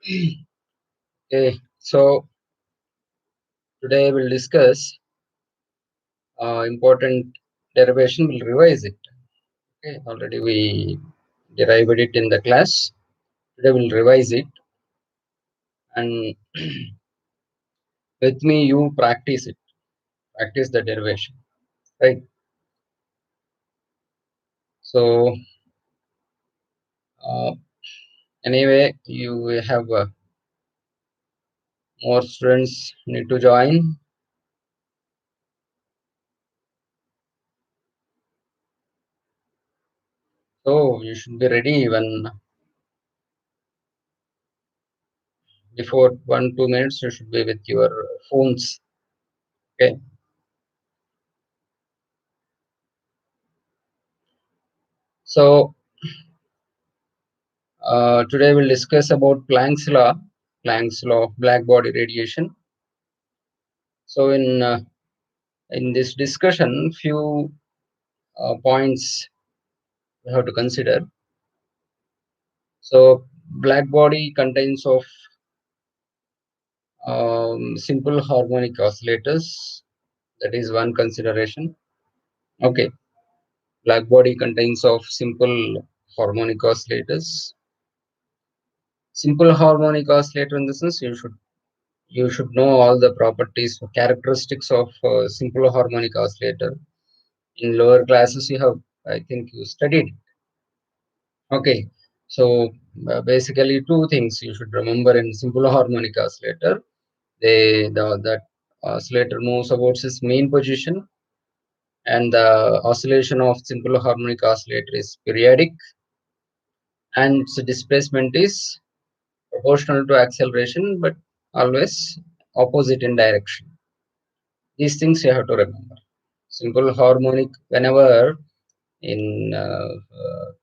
Okay, so today we'll discuss important derivation. We'll revise it. Okay, already we derived it in the class. Today we'll revise it, and with me you practice it. Practice the derivation, right? So uh, anyway, you have more students need to join. So you should be ready even before 1-2 minutes. You should be with your phones. Okay. So today we'll discuss about Planck's law of black body radiation. So in this discussion, few points we have to consider. So black body contains of simple harmonic oscillators. That is one consideration. Okay, black body contains of simple harmonic oscillators. Simple harmonic oscillator in the sense you should know all the properties, characteristics of simple harmonic oscillator. In lower classes, you have, I think, you studied. Okay, so basically two things you should remember in simple harmonic oscillator. That oscillator moves about its main position, and the oscillation of simple harmonic oscillator is periodic, and its displacement is proportional to acceleration, but always opposite in direction. These things you have to remember. Simple harmonic, whenever in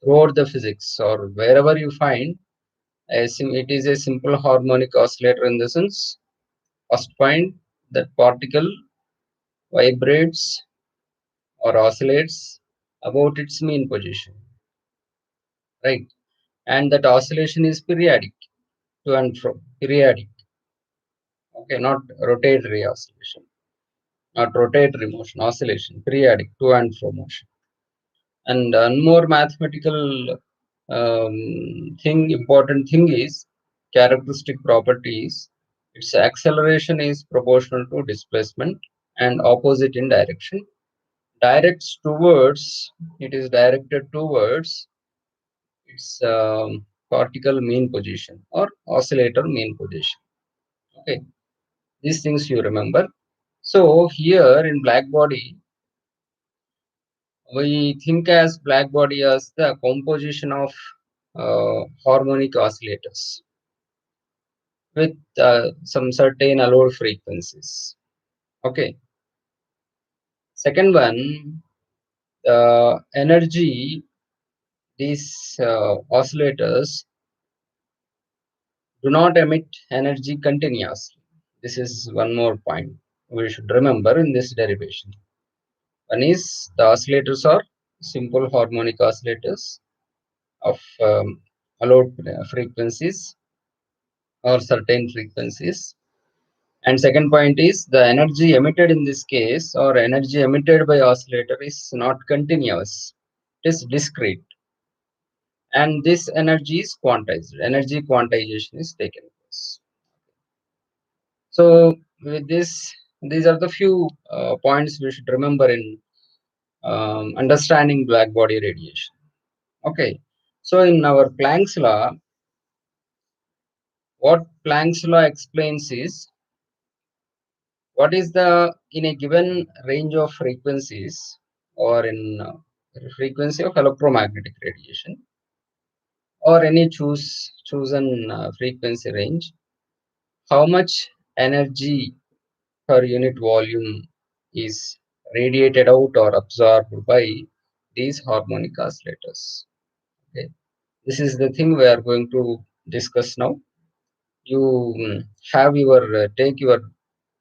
throughout the physics or wherever you find, it is a simple harmonic oscillator in the sense, first point, that particle vibrates or oscillates about its mean position, right? And that oscillation is periodic, to and fro, periodic. Okay, not rotatory oscillation, not rotatory motion, oscillation, periodic, to and fro motion. And one more mathematical important thing is characteristic properties. Its acceleration is proportional to displacement and opposite in direction. Directs towards, it is directed towards its particle mean position or oscillator mean position. Okay, these things you remember. So here in black body, we think as black body as the composition of harmonic oscillators with some certain allowed frequencies. Okay. Second one, the energy, these oscillators do not emit energy continuously. This is one more point we should remember in this derivation. One is the oscillators are simple harmonic oscillators of allowed frequencies or certain frequencies. And second point is the energy emitted in this case, or energy emitted by oscillator, is not continuous. It is discrete. And this energy is quantized. Energy quantization is taken place. So with this, these are the few points we should remember in understanding black body radiation. Okay. So in our Planck's law, what Planck's law explains is, what is the, in a given range of frequencies, or in frequency of electromagnetic radiation, or any chosen frequency range, how much energy per unit volume is radiated out or absorbed by these harmonic oscillators. Okay, this is the thing we are going to discuss now. You have your take your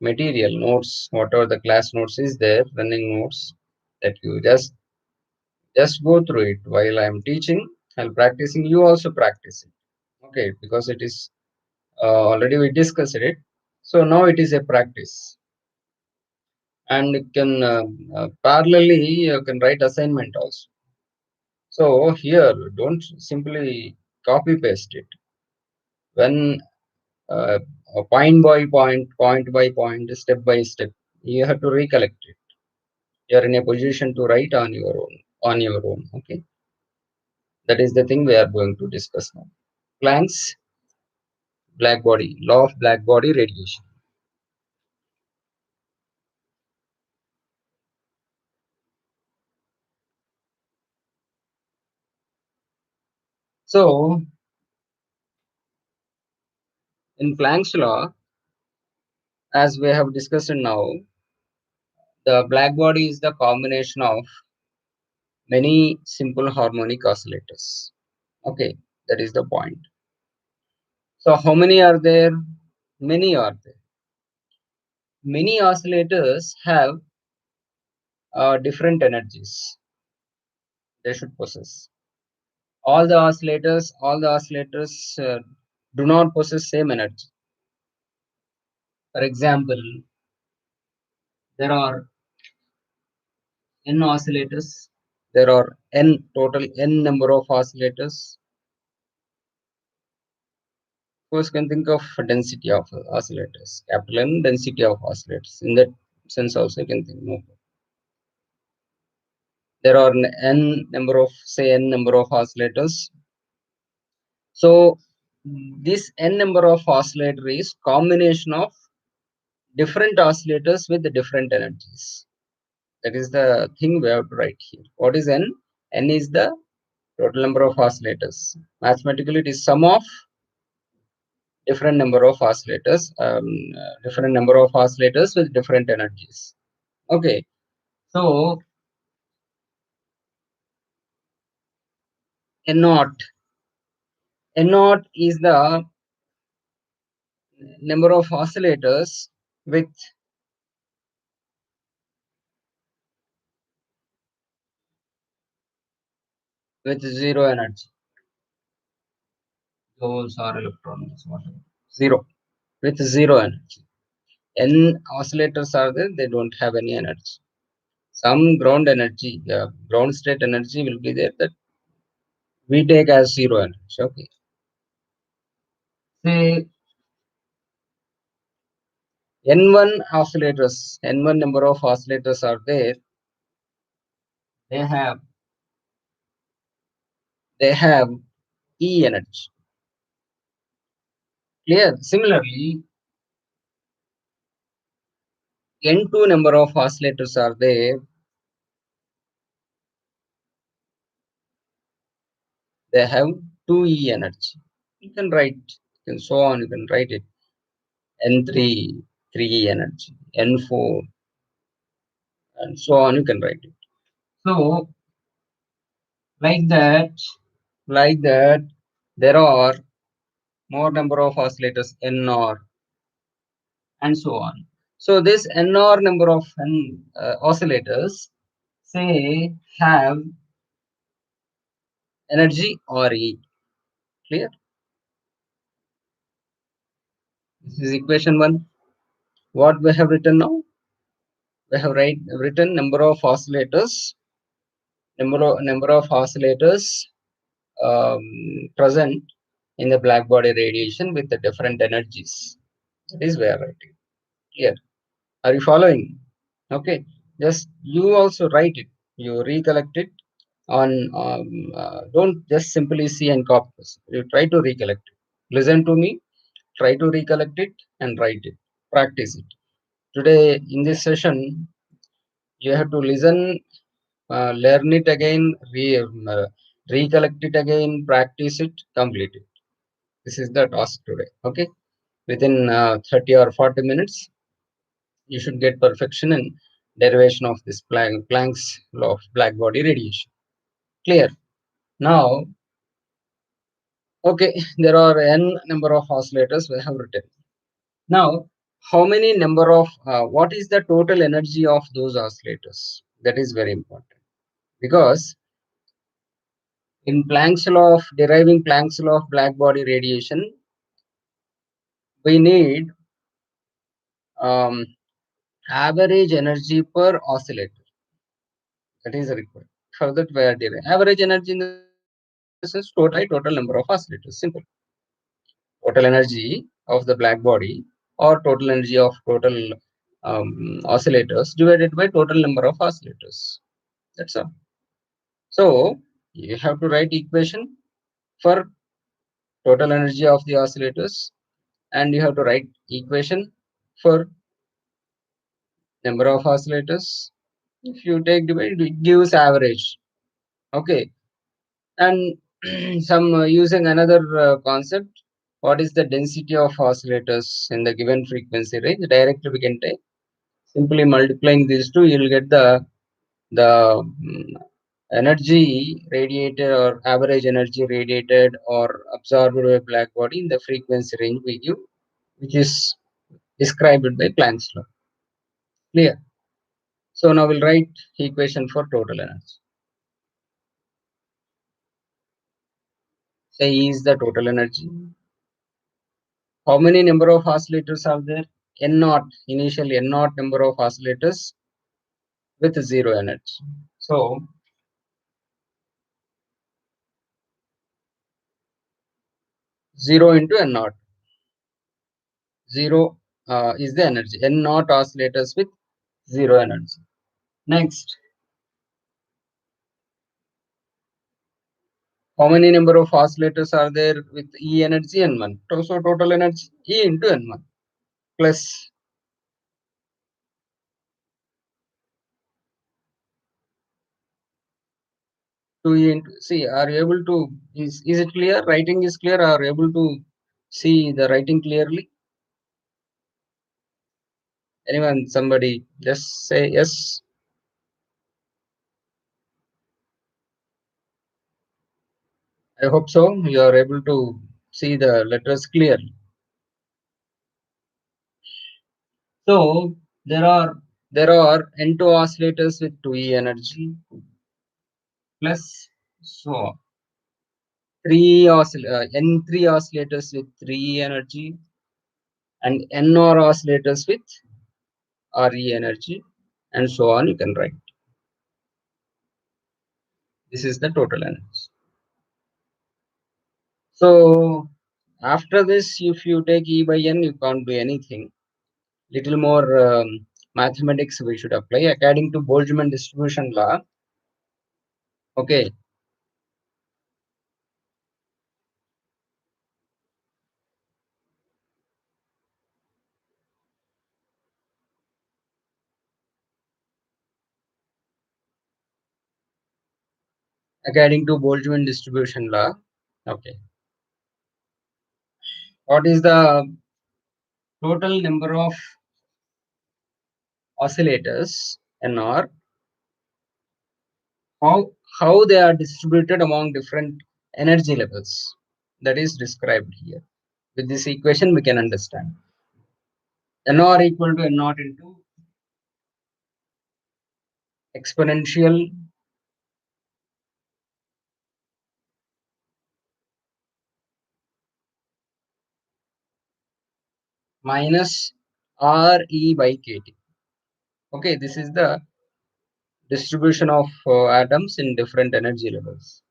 material notes, whatever the class notes is there, running notes, that you just go through it while I am teaching and practicing. You also practice it. Okay, because it is Already we discussed it. So now it is a practice, and you can parallelly you can write assignment also. So here, don't simply copy paste it. When uh, point by point, point by point, step by step, you have to recollect it. You are in a position to write on your own. On your own, okay. That is the thing we are going to discuss now. Planck's black body, law of black body radiation. So in Planck's law, as we have discussed now, the black body is the combination of many simple harmonic oscillators. Okay, that is the point. So how many are there? Many are there. Many oscillators have different energies they should possess. All the oscillators do not possess same energy. For example, there are n oscillators. There are n number of oscillators. Of course, you can think of density of oscillators, capital N density of oscillators. In that sense, also you can think. No, there are n number of n number of oscillators. So this n number of oscillator is combination of different oscillators with the different energies. That is the thing we have to write here. What is n? N is the total number of oscillators. Mathematically, it is sum of different number of oscillators, different number of oscillators with different energies. Okay, so N naught. N naught is the number of oscillators with zero energy. Holes or electrons, whatever. Zero. With zero energy. N oscillators are there, they don't have any energy. Some ground energy, ground state energy will be there that we take as zero energy. Okay. Say N1 oscillators, N1 number of oscillators are there. They have they have E energy. Clear? Similarly, N2 number of oscillators are there. They have 2E energy. You can write, and so on, you can write it. N3, 3E energy. N4, and so on, you can write it. So, like that, there are more number of oscillators, NR, and so on. So, this NR number of oscillators, say, have energy RE. Clear? This is equation 1. What we have written now? We have written number of oscillators, number of oscillators present in the black body radiation with the different energies. That is we are writing. Clear? Are you following? Okay. Just you also write it. You recollect it on. Don't just simply see and copy. You try to recollect it. Listen to me. Try to recollect it and write it. Practice it. Today in this session, you have to listen, learn it again, recollect it again, practice it, complete it. This is the task today. Okay. Within 30 or 40 minutes, you should get perfection in derivation of this Planck's law of black body radiation. Clear? Now, okay, there are n number of oscillators we have written. Now, how many number of, what is the total energy of those oscillators? That is very important, because in Planck's law of deriving Planck's law of black body radiation, we need um, average energy per oscillator. That is required. For that, we are deriving average energy in the sense total number of oscillators. Simple. Total energy of the black body or total energy of total oscillators divided by total number of oscillators. That's all. So you have to write equation for total energy of the oscillators, and you have to write equation for number of oscillators. If you take divide, it gives average. Okay, and some using another concept. What is the density of oscillators in the given frequency range? Directly we can take, simply multiplying these two, you will get the energy radiated or average energy radiated or absorbed by black body in the frequency range we give, which is described by Planck's law. Clear? So now we'll write equation for total energy. Say E is the total energy. How many number of oscillators are there? N naught, initial N naught number of oscillators with zero energy. So 0 into N naught. 0 is the energy. N naught oscillators with zero energy. Next, how many number of oscillators are there with E energy? N1. So total energy E into N1 plus 2E into, see, are you able to, is it clear? Writing is clear? Are you able to see the writing clearly? Anyone, somebody, just say yes. I hope so. You are able to see the letters clearly. So there are N2 oscillators with 2E energy plus so N3 oscillators with 3E energy and NR oscillators with RE energy, and so on. You can write. This is the total energy. So after this, if you take E by N, you can't do anything. Little more mathematics we should apply according to Boltzmann distribution law. Okay. According to Boltzmann distribution law. Okay. What is the total number of oscillators NR? How they are distributed among different energy levels? That is described here. With this equation, we can understand. NR equal to N naught into exponential minus RE by KT. Okay, this is the distribution of atoms in different energy levels.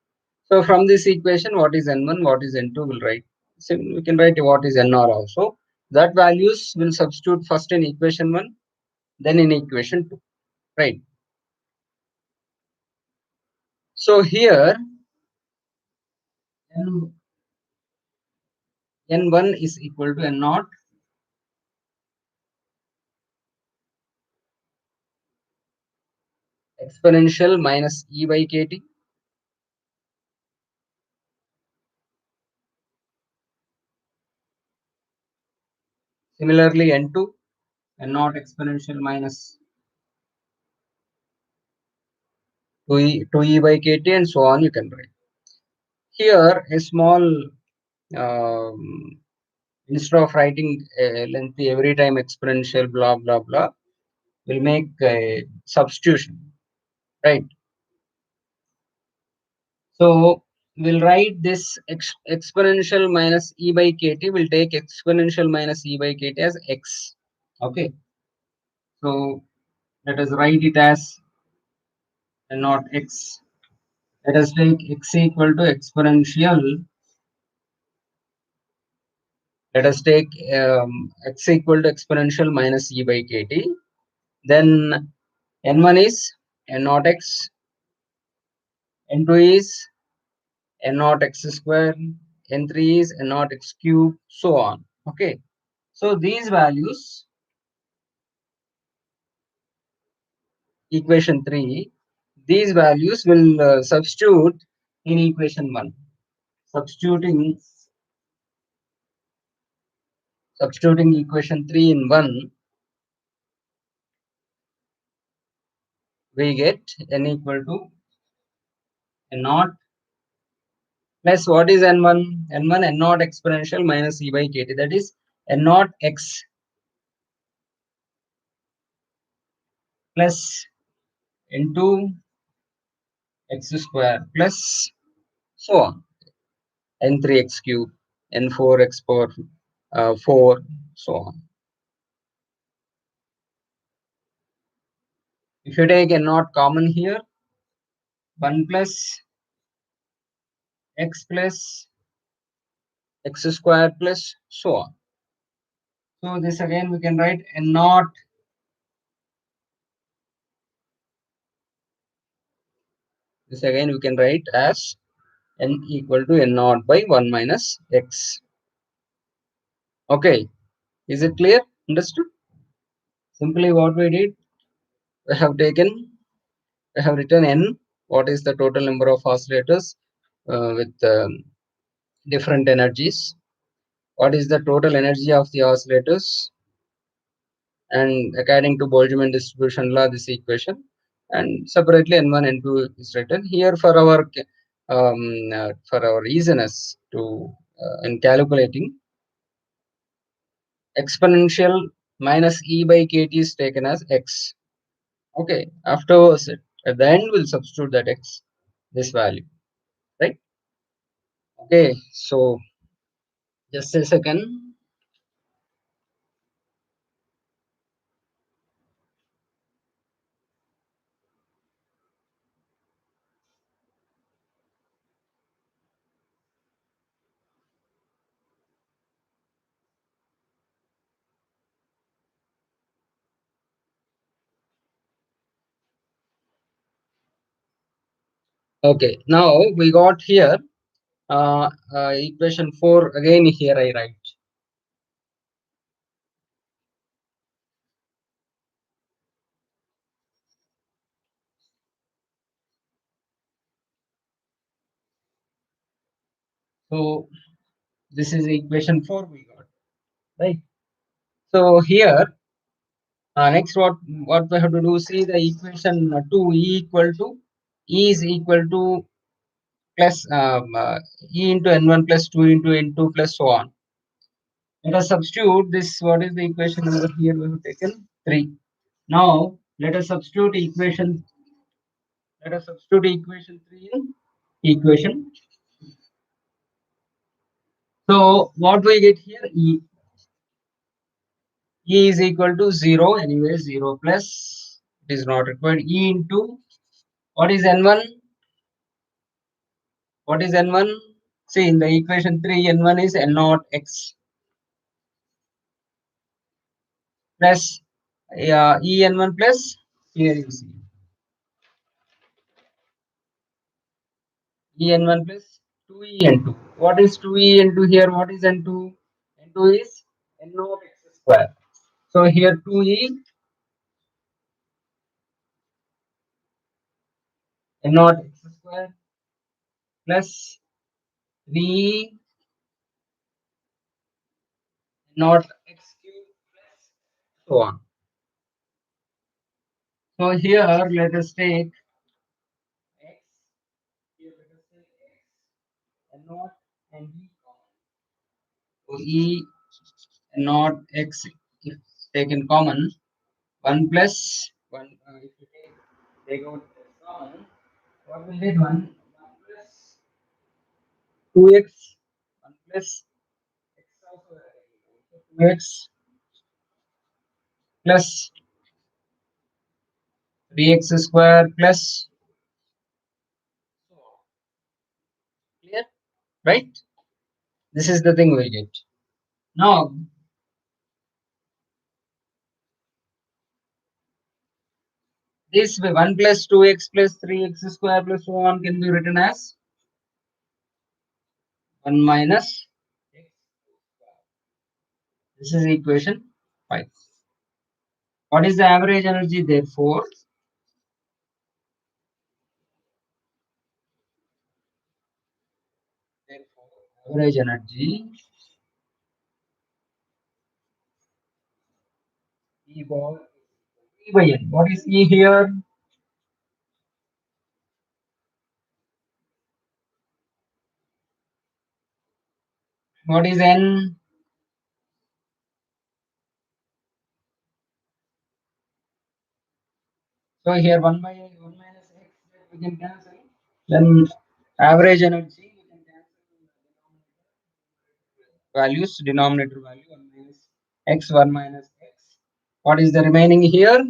So from this equation, what is N1, what is N2, we'll write. So we can write what is NR also. That values will substitute first in equation 1, then in equation 2. Right. So here N1 is equal to N0 exponential minus E by KT. Similarly, N2, N0 exponential minus 2E by KT, and so on you can write. Here, a small, instead of writing a lengthy every time exponential blah blah blah, we'll make a substitution, right? So we'll write this exponential minus e by kt. We'll take exponential minus e by kt as x. Okay. So let us write it as not x. Let us take x equal to exponential. Let us take x equal to exponential minus e by kt. Then n1 is n naught x, n2 is n naught x square, n3 is n naught x cube, so on. Okay. So these values, equation 3, these values will substitute in equation 1. Substituting equation 3 in 1, we get n equal to n naught plus what is n1? N1 n naught exponential minus e by kt, that is n naught x plus n2 x square plus so on, n3 x cube, n4 x power 4, so on. If you take n naught common here, 1 plus x plus x square plus so on. So this again we can write n naught. This again we can write as n equal to n naught by 1 minus x. Okay, is it clear? Understood? Simply what we did, we have written n. What is the total number of oscillators with different energies? What is the total energy of the oscillators? And according to Boltzmann distribution law, this equation, and separately n1 n2 is written here for our easiness to in calculating. Exponential minus e by kt is taken as x. Okay, afterwards at the end we'll substitute that x, this value, right? Okay, so just a second. Okay, now we got here equation 4 again. Here I write. So this is equation 4 we got, right? So here next what we have to do, see the equation 2, e is equal to plus e into n1 plus 2 into n2 plus so on. Let us substitute this. What is the equation number here? We have taken 3. Now let us substitute equation. Let us substitute equation 3 in equation. So what we get here, e is equal to 0. Anyway, 0 plus, it is not required. E into what is n1? What is n1? See in the equation 3, n1 is n naught x plus e n1 plus, here you see e n1 plus 2e n2. What is 2e n2 here? What is n2? N2 is n naught x square. So here 2e n naught x square plus 3e n naught x cube plus so on. So here let us take x. Here let us take x n naught and e common. So e n naught x if taken common, 1 plus 1 if you take out common, what will get 1 plus 2x 1 plus x also 2x plus 3x square plus clear, right? This is the thing we get. Now this way 1 plus 2x plus 3x square plus so on can be written as 1 minus x. This is equation 5. What is the average energy therefore? Average energy E by E by N. What is E here? What is N? So here 1 by 1 minus x we can cancel. Then average energy we can cancel values, denominator value 1 minus x, 1 minus x. What is the remaining here?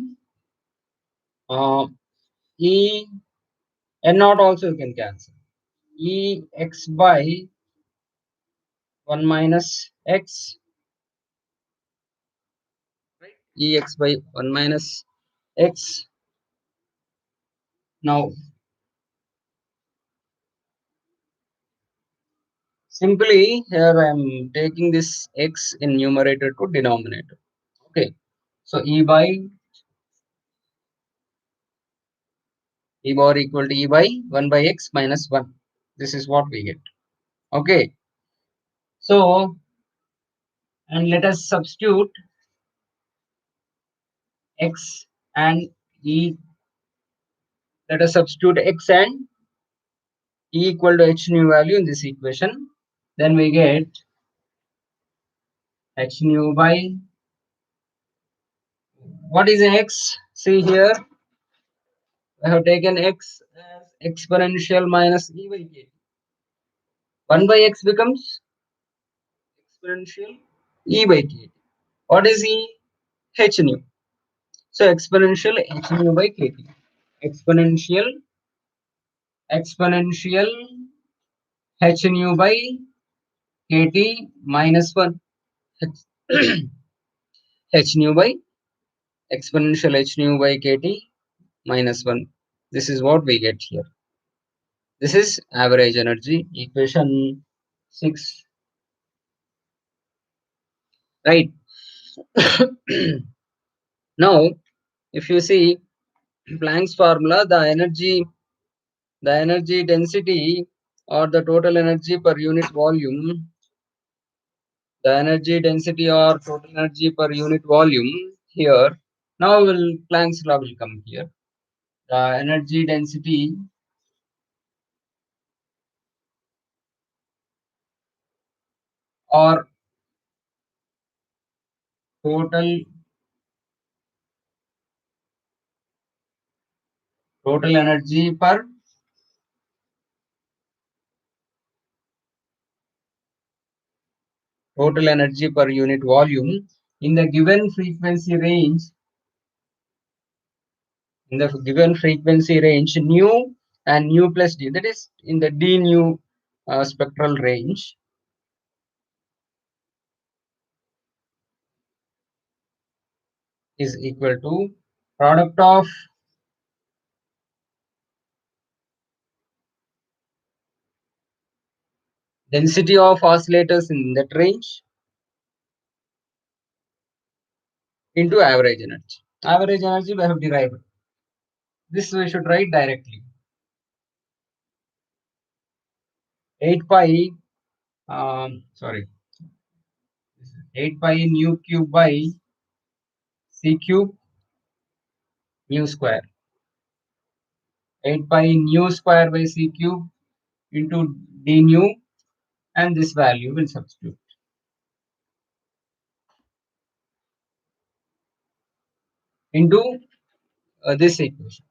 E N naught also you can cancel. E x by 1 minus x, right? E x by 1 minus x. Now simply here I am taking this x in numerator to denominator. Okay. So E bar equal to E by 1 by x minus 1. This is what we get. Okay. So, and let us substitute x and E. Let us substitute x and E equal to h nu value in this equation. Then we get h nu by, what is x? See here, I have taken x as exponential minus E by k. 1 by x becomes exponential E by k. What is E? H nu. So exponential h nu by kt. Exponential exponential h nu by kt minus 1. h nu by exponential h nu by kt minus 1. This is what we get here. This is average energy, equation 6. Right. Now, if you see Planck's formula, the energy density or the total energy per unit volume, the energy density or total energy per unit volume here. Now Planck's law will come here. The energy density or total energy per unit volume in the given frequency range, nu and nu plus d, that is in the d nu spectral range, is equal to product of density of oscillators in that range into average energy. Average energy we have derived. This we should write directly. 8 pi, sorry, 8 pi nu cube by c cube mu square. 8 pi nu square by c cube into d nu, and this value will substitute into this equation.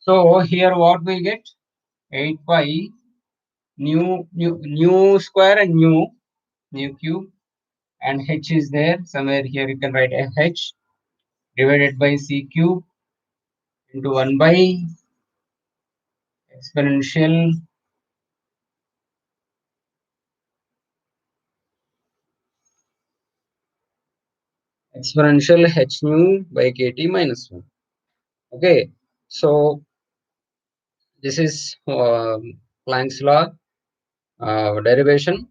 So here what we get? 8 pi new square and new cube, and h is there somewhere. Here you can write a h divided by c cube into 1 by exponential h nu by kt minus 1. Okay, so this is Planck's law derivation.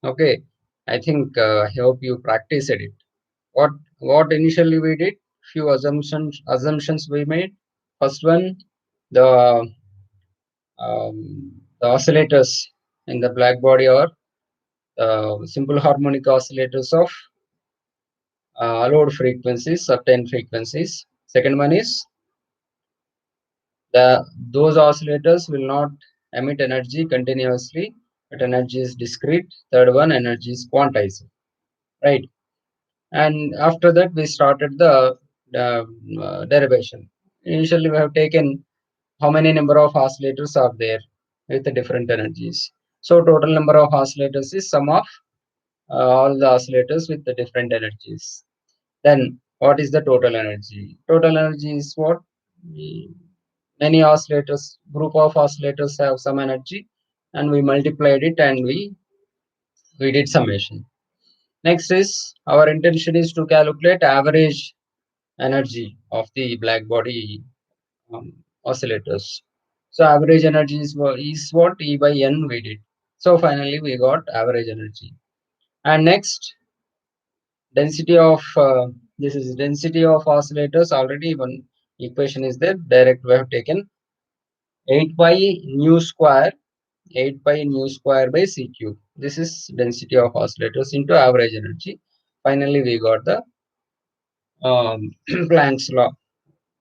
Okay, I think I hope you practiced it. What what initially we did? Few assumptions we made. First one, the the oscillators in the black body are simple harmonic oscillators of allowed frequencies, certain frequencies. Second one is those oscillators will not emit energy continuously, but energy is discrete. Third one, energy is quantized, right? And after that, we started the derivation. Initially, we have taken how many number of oscillators are there with the different energies. So total number of oscillators is sum of all the oscillators with the different energies. Then what is the total energy? Total energy is what? Many oscillators, group of oscillators have some energy, and we multiplied it and we did summation. Next is our intention is to calculate average energy of the black body oscillators. So average energy is what E by N we did. So finally we got average energy. And next, density of this is density of oscillators. Already one equation is there. Direct we have taken 8 pi nu square 8 pi nu square by c cube. This is density of oscillators into average energy. Finally, we got the Planck's law.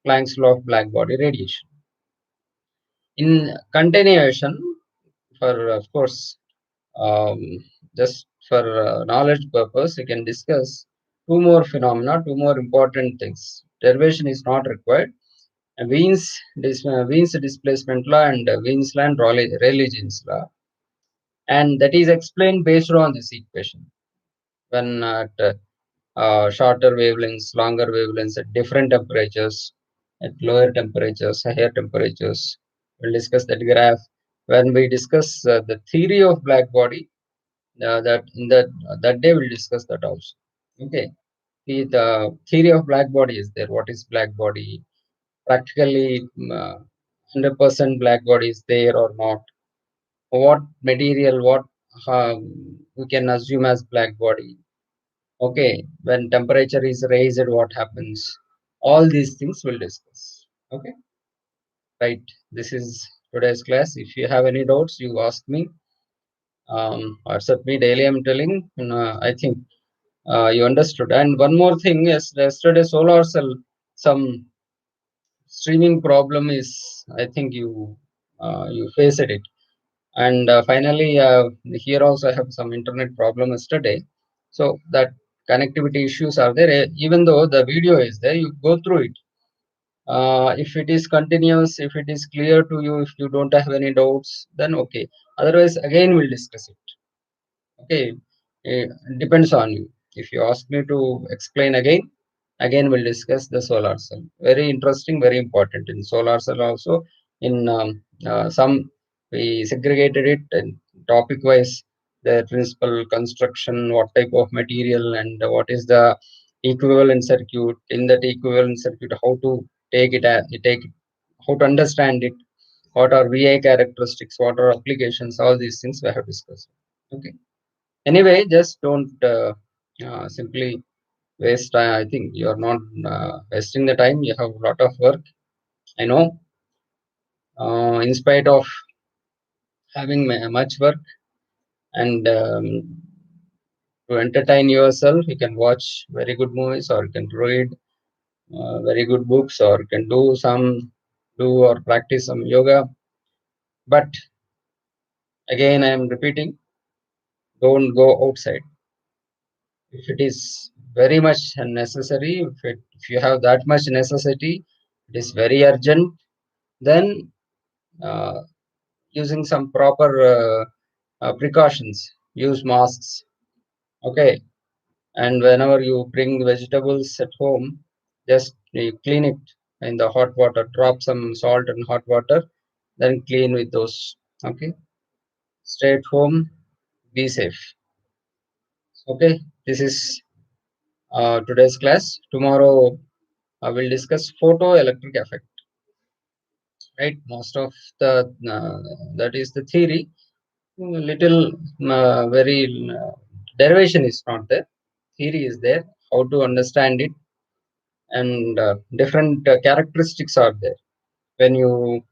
Planck's law of black body radiation. In continuation, for of course, um, just for knowledge purpose, we can discuss two more phenomena, two more important things. Derivation is not required. Wien's displacement law and Wien's law and Rayleigh-Jeans law, and that is explained based on this equation. When at shorter wavelengths, longer wavelengths at different temperatures, at lower temperatures, higher temperatures. We'll discuss that graph. When we discuss the theory of black body, that in that day we'll discuss that also. Okay. The theory of black body is there. What is black body? Practically, 100% black body is there or not? What material? What we can assume as black body? Okay, when temperature is raised, what happens? All these things we'll discuss. Okay, right. This is today's class. If you have any doubts, you ask me. WhatsApp me daily. I'm telling. I think you understood. And one more thing is yesterday solar cell some streaming problem is. I think you faced it. And finally, here also I have some internet problem yesterday. So that connectivity issues are there. Even though the video is there, you go through it. If it is continuous, if it is clear to you, if you don't have any doubts, then okay. Otherwise, again we'll discuss it. Okay, it depends on you. If you ask me to explain again we'll discuss the solar cell. Very interesting, very important. In solar cell also, in some we segregated it and topic wise, the principal construction, what type of material, and what is the equivalent circuit. In that equivalent circuit, how to take how to understand it, what are VI characteristics, what are applications, all these things we have discussed. Okay. Anyway, just don't simply waste time. I think you're not wasting the time. You have a lot of work. I know. In spite of having much work and to entertain yourself, you can watch very good movies, or you can read very good books, or you can do or practice some yoga. But again, I am repeating, don't go outside. If it is very much necessary, if you have that much necessity, it is very urgent, Then using some proper precautions, use masks. Okay, and whenever you bring vegetables at home, just you clean it in the hot water, drop some salt and hot water, then clean with those. Okay, stay at home, be safe. Okay, this is today's class. Tomorrow I will discuss photoelectric effect. Right, most of the that is the theory. Little very derivation is not there, theory is there, how to understand it, and different characteristics are there when you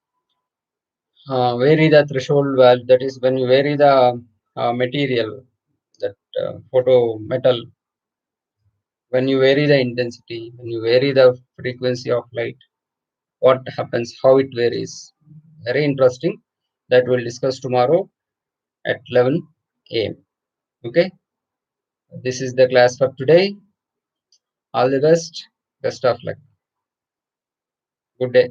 vary the threshold value, that is when you vary the material, that photo metal, when you vary the intensity, when you vary the frequency of light, what happens, how it varies. Very interesting. That we'll discuss tomorrow at 11 a.m. Okay, this is the class for today. All the best. Best of luck. Good day.